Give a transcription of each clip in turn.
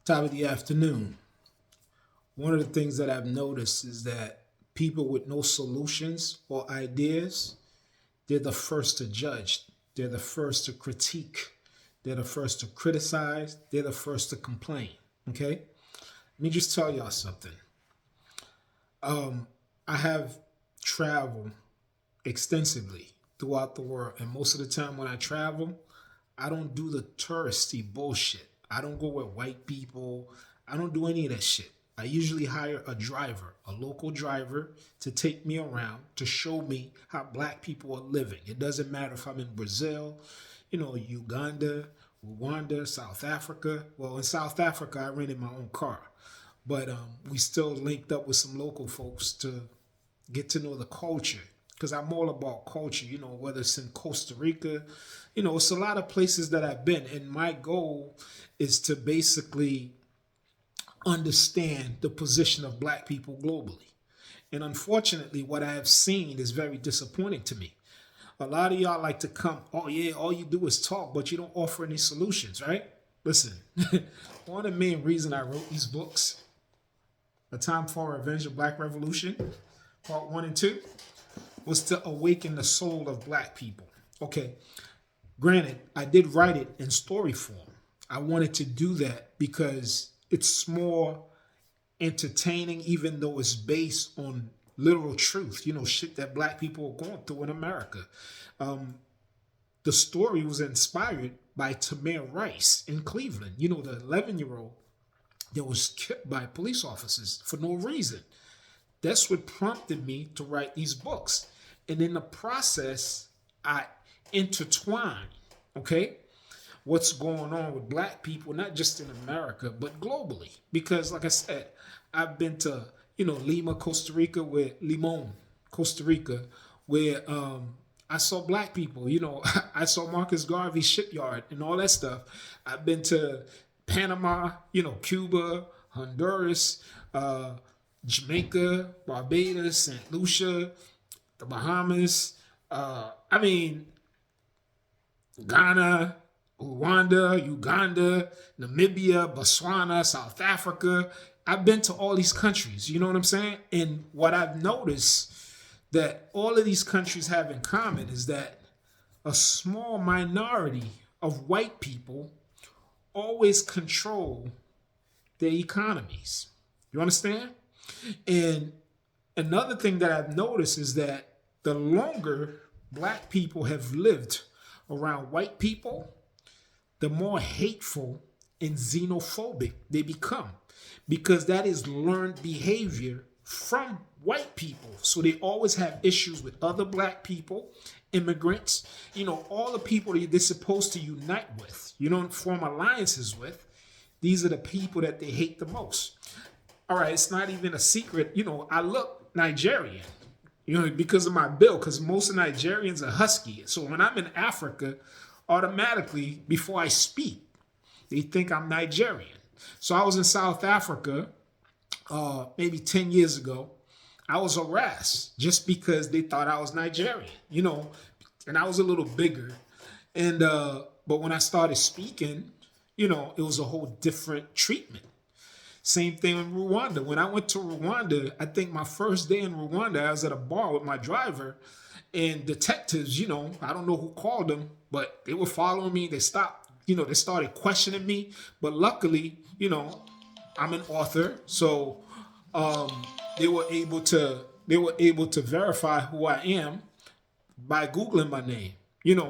Top of the afternoon. One of the things that I've noticed is that people with no solutions or ideas, they're the first to judge. They're the first to critique. They're the first to criticize. They're the first to complain. Okay? Let me just tell y'all something. I have traveled extensively throughout the world, and most of the time when I travel, I don't do the touristy bullshit. I don't go with white people. I don't do any of that shit. I usually hire a driver, a local driver, to take me around to show me how black people are living. It doesn't matter if I'm in Brazil, Uganda, Rwanda, South Africa. Well, in South Africa, I rented my own car, but we still linked up with some local folks to get to know the culture because I'm all about culture, whether it's in Costa Rica, it's a lot of places that I've been. And my goal is to basically understand the position of black people globally. And unfortunately, what I have seen is very disappointing to me. A lot of y'all like to come, oh yeah, all you do is talk, but you don't offer any solutions, right? Listen, one of the main reasons I wrote these books, A Time for Revenge of Black Revolution, part 1 and 2, was to awaken the soul of black people. Okay, granted, I did write it in story form. I wanted to do that because it's more entertaining, even though it's based on literal truth, shit that black people are going through in America. The story was inspired by Tamir Rice in Cleveland, the 11-year-old that was killed by police officers for no reason. That's what prompted me to write these books. And in the process, I intertwine, okay, what's going on with black people, not just in America, but globally. Because, like I said, I've been to, Lima, Costa Rica, Costa Rica, where I saw black people, I saw Marcus Garvey shipyard and all that stuff. I've been to Panama, Cuba, Honduras, Jamaica, Barbados, St. Lucia, the Bahamas, Ghana, Rwanda, Uganda, Namibia, Botswana, South Africa. I've been to all these countries, you know what I'm saying? And what I've noticed that all of these countries have in common is that a small minority of white people always control their economies. You understand? And another thing that I've noticed is that the longer black people have lived around white people, the more hateful and xenophobic they become, because that is learned behavior from white people. So they always have issues with other black people, immigrants, all the people that they're supposed to unite with, form alliances with. These are the people that they hate the most. All right, it's not even a secret. I look Nigerian, because of my build, because most of Nigerians are husky. So when I'm in Africa, automatically, before I speak, they think I'm Nigerian. So I was in South Africa maybe 10 years ago. I was harassed just because they thought I was Nigerian, and I was a little bigger. And but when I started speaking, it was a whole different treatment. Same thing in Rwanda. When I went to Rwanda, I think my first day in Rwanda, I was at a bar with my driver, and detectives, I don't know who called them, but they were following me. They stopped, they started questioning me. But luckily, I'm an author, so they were able to verify who I am by Googling my name,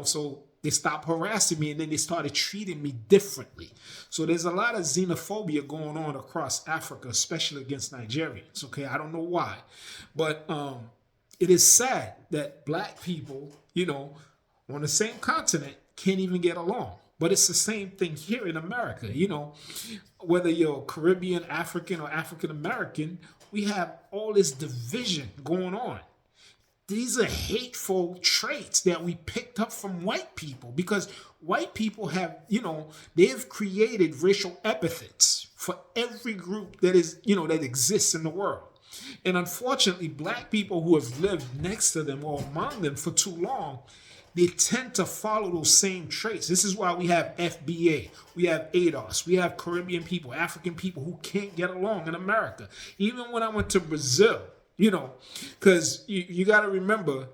so they stopped harassing me, and then they started treating me differently. So there's a lot of xenophobia going on across Africa, especially against Nigerians. Okay, I don't know why, but it is sad that black people, on the same continent can't even get along. But it's the same thing here in America. Whether you're Caribbean, African, or African American, we have all this division going on. These are hateful traits that we picked up from white people, because white people have, they have created racial epithets for every group that is, that exists in the world. And unfortunately, black people who have lived next to them or among them for too long, they tend to follow those same traits. This is why we have FBA, we have ADOS, we have Caribbean people, African people who can't get along in America. Even when I went to Brazil, because you got to remember,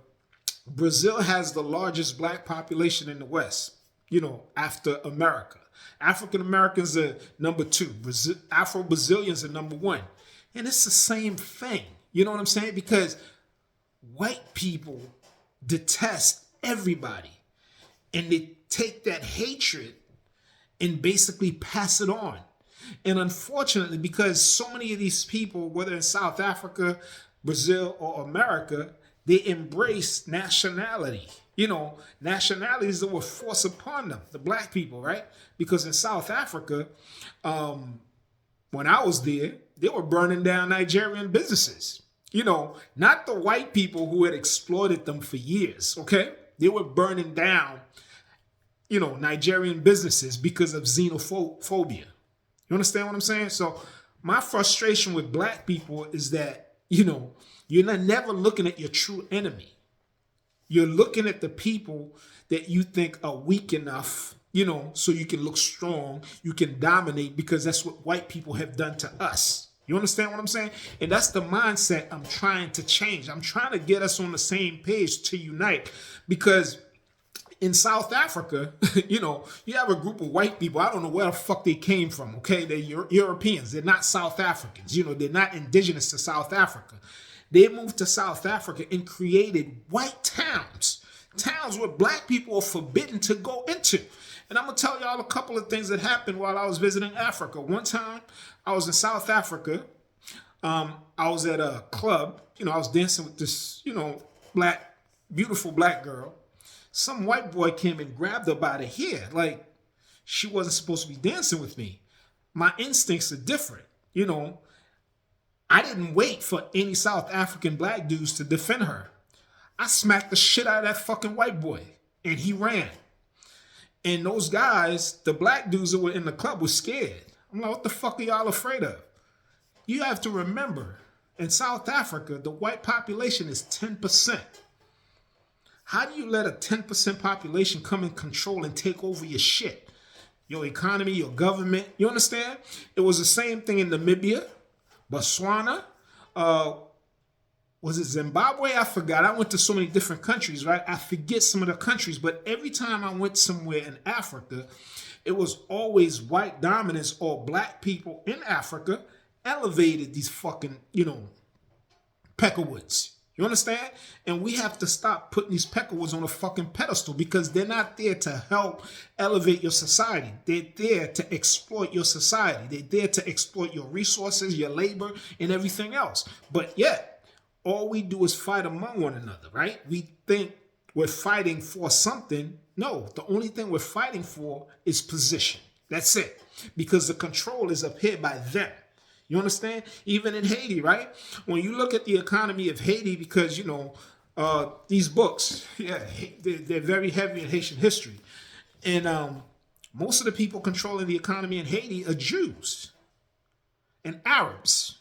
Brazil has the largest black population in the West, after America. African Americans are number 2. Afro-Brazilians are number 1. And it's the same thing. You know what I'm saying? Because white people detest everybody. And they take that hatred and basically pass it on. And unfortunately, because so many of these people, whether in South Africa, Brazil, or America, they embrace nationality. Nationalities that were forced upon them, the black people, right? Because in South Africa, when I was there, they were burning down Nigerian businesses. Not the white people who had exploited them for years, okay? They were burning down, Nigerian businesses because of xenophobia. You understand what I'm saying? So my frustration with black people is that, you're never looking at your true enemy. You're looking at the people that you think are weak enough, so you can look strong, you can dominate, because that's what white people have done to us. You understand what I'm saying? And that's the mindset I'm trying to change. I'm trying to get us on the same page to unite, because in South Africa, you have a group of white people. I don't know where the fuck they came from, okay? They're Europeans. They're not South Africans. They're not indigenous to South Africa. They moved to South Africa and created white towns where black people are forbidden to go into. And I'm going to tell y'all a couple of things that happened while I was visiting Africa. One time, I was in South Africa. I was at a club. I was dancing with this, beautiful black girl. Some white boy came and grabbed her by the hair. Like, she wasn't supposed to be dancing with me. My instincts are different. I didn't wait for any South African black dudes to defend her. I smacked the shit out of that fucking white boy, and he ran. And those guys, the black dudes that were in the club, were scared. I'm like, what the fuck are y'all afraid of? You have to remember, in South Africa, the white population is 10%. How do you let a 10% population come and control and take over your shit? Your economy, your government, you understand? It was the same thing in Namibia, Botswana, was it Zimbabwe? I forgot. I went to so many different countries, right? I forget some of the countries, but every time I went somewhere in Africa, it was always white dominance, or black people in Africa elevated these fucking, peckerwoods. You understand? And we have to stop putting these peckerwoods on a fucking pedestal, because they're not there to help elevate your society. They're there to exploit your society. They're there to exploit your resources, your labor, and everything else. But yet, all we do is fight among one another, right? We think we're fighting for something. No, the only thing we're fighting for is position. That's it. Because the control is up here by them. You understand? Even in Haiti, right? When you look at the economy of Haiti, because, these books, they're very heavy in Haitian history. And most of the people controlling the economy in Haiti are Jews and Arabs.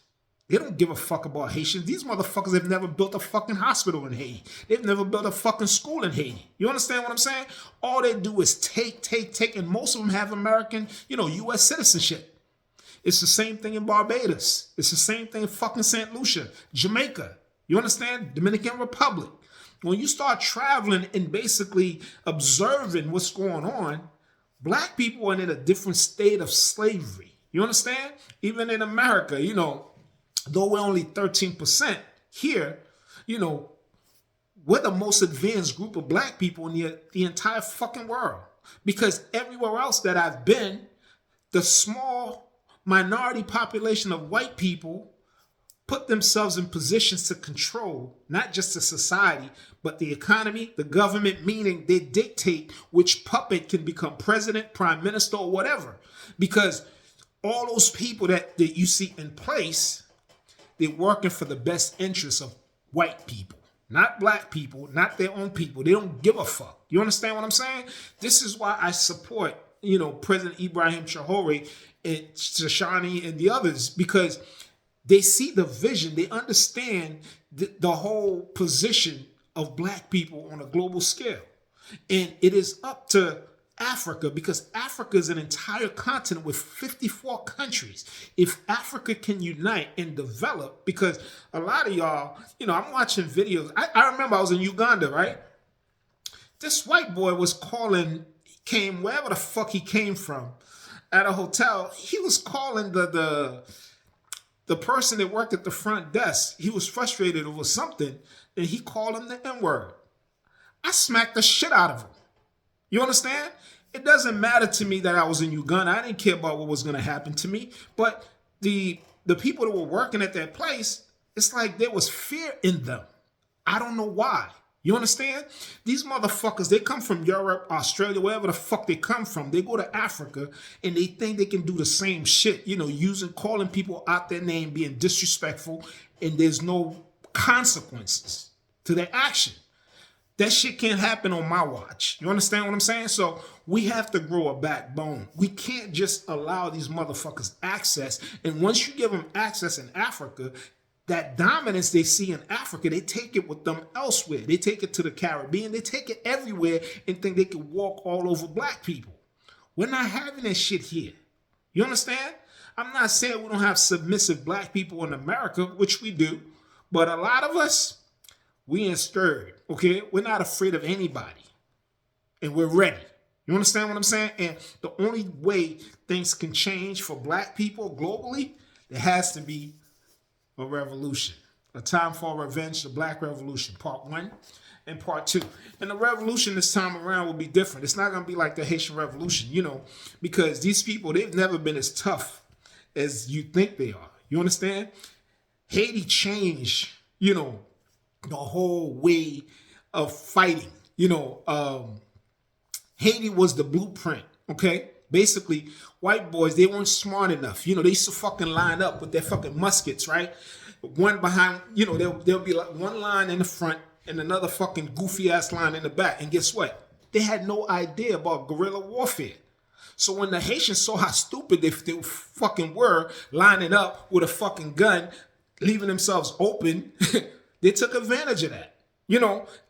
They don't give a fuck about Haitians. These motherfuckers have never built a fucking hospital in Haiti. They've never built a fucking school in Haiti. You understand what I'm saying? All they do is take, and most of them have American, U.S. citizenship. It's the same thing in Barbados. It's the same thing in fucking St. Lucia, Jamaica. You understand? Dominican Republic. When you start traveling and basically observing what's going on, black people are in a different state of slavery. You understand? Even in America, though we're only 13% here, we're the most advanced group of black people in the entire fucking world. Because everywhere else that I've been, the small minority population of white people put themselves in positions to control not just the society, but the economy, the government, meaning they dictate which puppet can become president, prime minister, or whatever. Because all those people that you see in place, they're working for the best interests of white people, not black people, not their own people. They don't give a fuck. You understand what I'm saying? This is why I support, President Ibrahim Traore and Shashani and the others, because they see the vision. They understand the whole position of black people on a global scale. And it is up to Africa, because Africa is an entire continent with 54 countries. If Africa can unite and develop, because a lot of y'all, I'm watching videos. I remember I was in Uganda, right? This white boy was calling, he came wherever the fuck he came from, at a hotel. He was calling the person that worked at the front desk. He was frustrated over something, and he called him the N-word. I smacked the shit out of him. You understand? It doesn't matter to me that I was in Uganda. I didn't care about what was going to happen to me. But the people that were working at that place, it's like there was fear in them. I don't know why. You understand? These motherfuckers, they come from Europe, Australia, wherever the fuck they come from. They go to Africa and they think they can do the same shit, calling people out their name, being disrespectful, and there's no consequences to their action. That shit can't happen on my watch. You understand what I'm saying? So we have to grow a backbone. We can't just allow these motherfuckers access. And once you give them access in Africa, that dominance they see in Africa, they take it with them elsewhere. They take it to the Caribbean. They take it everywhere and think they can walk all over black people. We're not having that shit here. You understand? I'm not saying we don't have submissive black people in America, which we do. But a lot of us, we ain't scared, okay? We're not afraid of anybody. And we're ready. You understand what I'm saying? And the only way things can change for black people globally, there has to be a revolution. A Time for Revenge, the Black Revolution, part 1 and part 2. And the revolution this time around will be different. It's not going to be like the Haitian Revolution, because these people, they've never been as tough as you think they are. You understand? Haiti changed, the whole way of fighting. Haiti was the blueprint, okay? Basically, white boys, they weren't smart enough. They used to fucking line up with their fucking muskets, right? One behind, there'll be like one line in the front and another fucking goofy ass line in the back. And guess what? They had no idea about guerrilla warfare. So when the Haitians saw how stupid they fucking were, lining up with a fucking gun, leaving themselves open, they took advantage of that.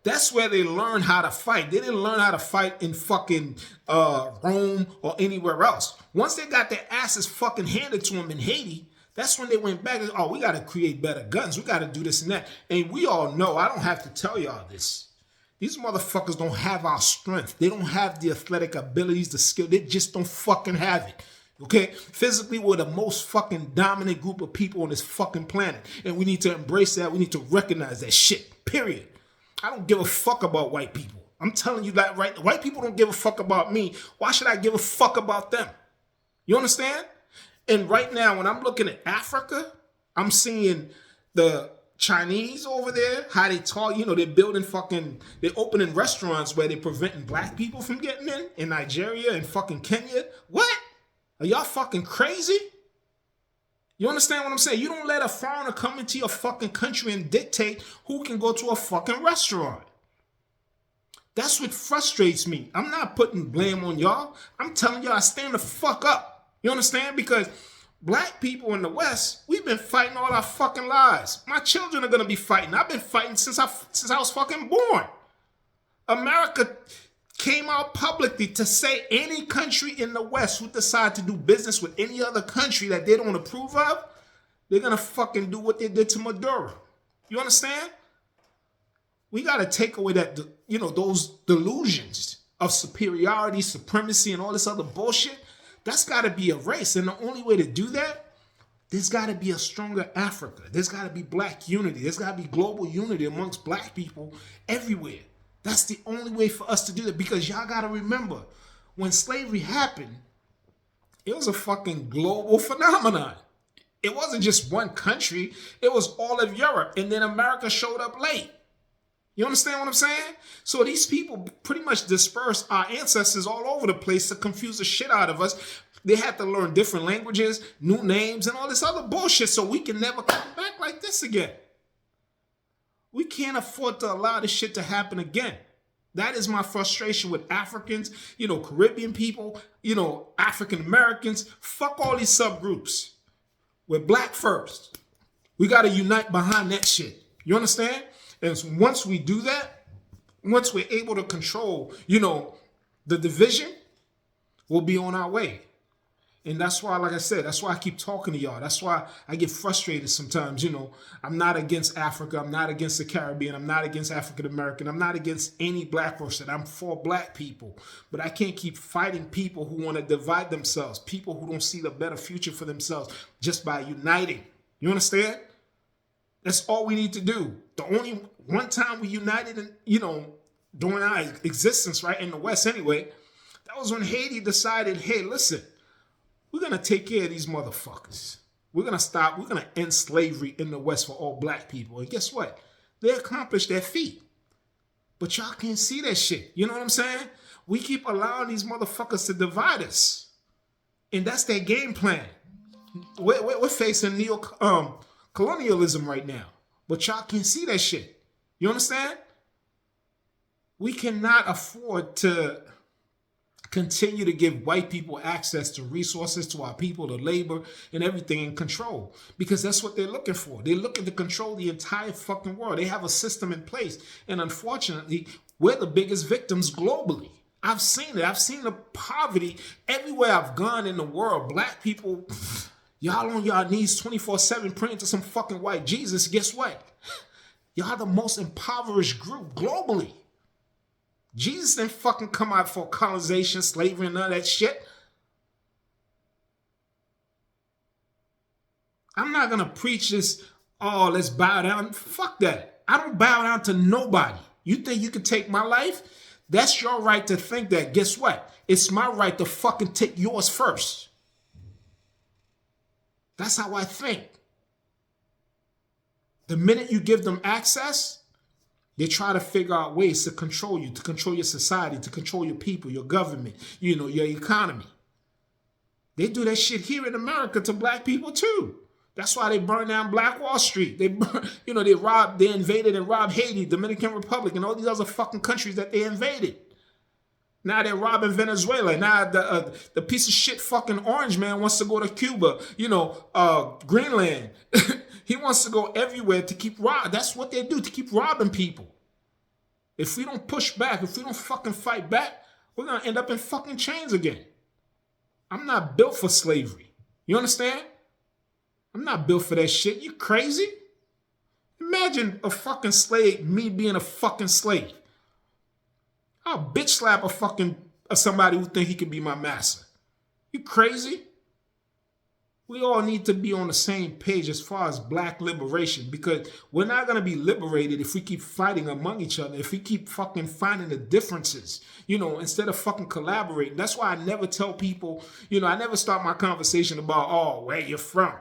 That's where they learned how to fight. They didn't learn how to fight in fucking Rome or anywhere else. Once they got their asses fucking handed to them in Haiti, that's when they went back and, we got to create better guns. We got to do this and that. And we all know, I don't have to tell y'all this. These motherfuckers don't have our strength. They don't have the athletic abilities, the skill. They just don't fucking have it. Okay? Physically, we're the most fucking dominant group of people on this fucking planet. And we need to embrace that. We need to recognize that shit. Period. I don't give a fuck about white people. I'm telling you that right. White people don't give a fuck about me. Why should I give a fuck about them? You understand? And right now, when I'm looking at Africa, I'm seeing the Chinese over there, how they talk, they're building they're opening restaurants where they're preventing black people from getting in Nigeria and fucking Kenya. What? Are y'all fucking crazy? You understand what I'm saying? You don't let a foreigner come into your fucking country and dictate who can go to a fucking restaurant. That's what frustrates me. I'm not putting blame on y'all. I'm telling y'all, stand the fuck up. You understand? Because black people in the West, we've been fighting all our fucking lives. My children are going to be fighting. I've been fighting since I was fucking born. America came out publicly to say any country in the West who decide to do business with any other country that they don't approve of, they're going to fucking do what they did to Maduro. You understand? We got to take away that, those delusions of superiority, supremacy, and all this other bullshit. That's got to be erased. And the only way to do that, there's got to be a stronger Africa. There's got to be black unity. There's got to be global unity amongst black people everywhere. That's the only way for us to do that, because y'all got to remember, when slavery happened, it was a fucking global phenomenon. It wasn't just one country. It was all of Europe. And then America showed up late. You understand what I'm saying? So these people pretty much dispersed our ancestors all over the place to confuse the shit out of us. They had to learn different languages, new names, and all this other bullshit so we can never come back like this again. We can't afford to allow this shit to happen again. That is my frustration with Africans, Caribbean people, African Americans. Fuck all these subgroups. We're black first. We got to unite behind that shit. You understand? And once we do that, Once we're able to control, the division, we'll be on our way. And that's why, like I said, that's why I keep talking to y'all. That's why I get frustrated sometimes. I'm not against Africa. I'm not against the Caribbean. I'm not against African American. I'm not against any black person. I'm for black people. But I can't keep fighting people who want to divide themselves, people who don't see the better future for themselves just by uniting. You understand? That's all we need to do. The only one time we united, during our existence, right, in the West anyway, that was when Haiti decided, hey, listen, we're going to take care of these motherfuckers. We're going to end slavery in the West for all black people. And guess what? They accomplished their feat. But y'all can't see that shit. You know what I'm saying? We keep allowing these motherfuckers to divide us. And that's their game plan. We're facing neo-colonialism right now. But y'all can't see that shit. You understand? We cannot afford to continue to give white people access to resources, to our people, to labor, and everything in control. Because that's what they're looking for. They're looking to control the entire fucking world. They have a system in place. And unfortunately, we're the biggest victims globally. I've seen it. I've seen the poverty everywhere I've gone in the world. Black people, y'all on y'all knees 24/7 praying to some fucking white Jesus. Guess what? Y'all the most impoverished group globally. Jesus didn't fucking come out for colonization, slavery, and none of that shit. I'm not going to preach this, oh, let's bow down. Fuck that. I don't bow down to nobody. You think you can take my life? That's your right to think that. Guess what? It's my right to fucking take yours first. That's how I think. The minute you give them access, they try to figure out ways to control you, to control your society, to control your people, your government, your economy. They do that shit here in America to black people too. That's why they burn down Black Wall Street. They invaded and robbed Haiti, Dominican Republic, and all these other fucking countries that they invaded. Now they're robbing Venezuela. Now the piece of shit fucking orange man wants to go to Cuba, Greenland. He wants to go everywhere to keep robbing. That's what they do, to keep robbing people. If we don't push back, if we don't fucking fight back, we're going to end up in fucking chains again. I'm not built for slavery. You understand? I'm not built for that shit. You crazy? Imagine a fucking slave, me being a fucking slave. I'll bitch slap somebody who think he could be my master. You crazy? We all need to be on the same page as far as black liberation, because we're not going to be liberated if we keep fighting among each other, if we keep fucking finding the differences, instead of fucking collaborating. That's why I never tell people, I never start my conversation about, where you're from.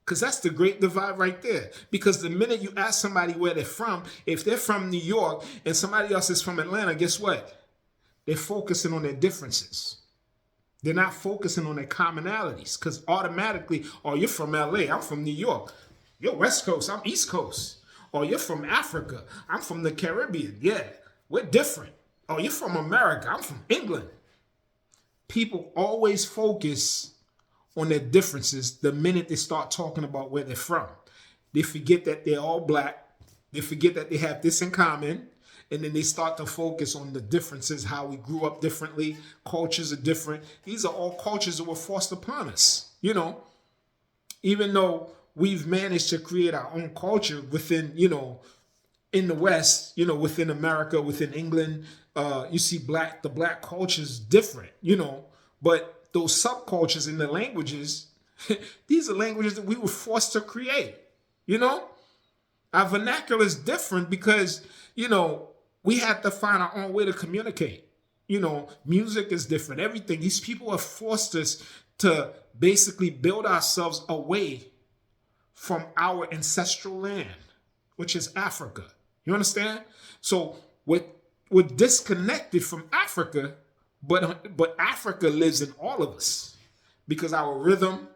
Because that's the great divide right there. Because the minute you ask somebody where they're from, if they're from New York and somebody else is from Atlanta, guess what? They're focusing on their differences. They're not focusing on their commonalities, because automatically, you're from LA, I'm from New York. You're West Coast, I'm East Coast. Or you're from Africa, I'm from the Caribbean. Yeah, we're different. Oh, you're from America, I'm from England. People always focus on their differences the minute they start talking about where they're from. They forget that they're all black. They forget that they have this in common. And then they start to focus on the differences, how we grew up differently. Cultures are different. These are all cultures that were forced upon us. Even though we've managed to create our own culture within, in the West, within America, within England, you see the black culture is different, but those subcultures in the languages, these are languages that we were forced to create, Our vernacular is different because, we had to find our own way to communicate. Music is different. Everything. These people have forced us to basically build ourselves away from our ancestral land, which is Africa. You understand? So we're disconnected from Africa, but Africa lives in all of us because our rhythm,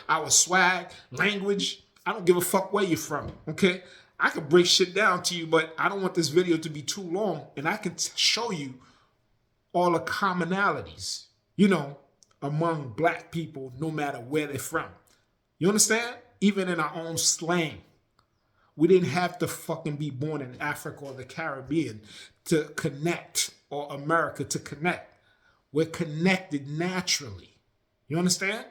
our swag, language. I don't give a fuck where you're from. Okay. I can break shit down to you, but I don't want this video to be too long. And I can show you all the commonalities, among black people, no matter where they're from. You understand? Even in our own slang. We didn't have to fucking be born in Africa or the Caribbean to connect, or America to connect. We're connected naturally. You understand?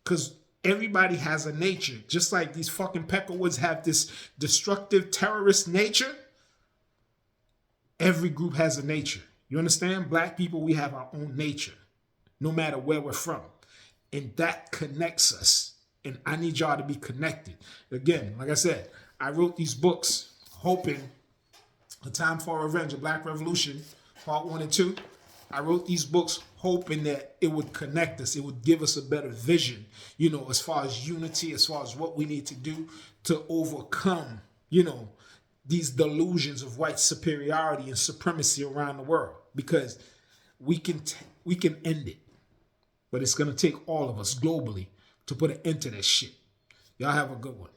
Because everybody has a nature. Just like these fucking peckerwoods have this destructive terrorist nature, every group has a nature. You understand? Black people, we have our own nature, no matter where we're from. And that connects us. And I need y'all to be connected. Again, like I said, I wrote these books hoping A Time for Revenge, A Black Revolution, Part 1 and 2. I wrote these books hoping that it would connect us. It would give us a better vision, you know, as far as unity, as far as what we need to do to overcome, you know, these delusions of white superiority and supremacy around the world. Because we can end it. But it's going to take all of us globally to put an end to that shit. Y'all have a good one.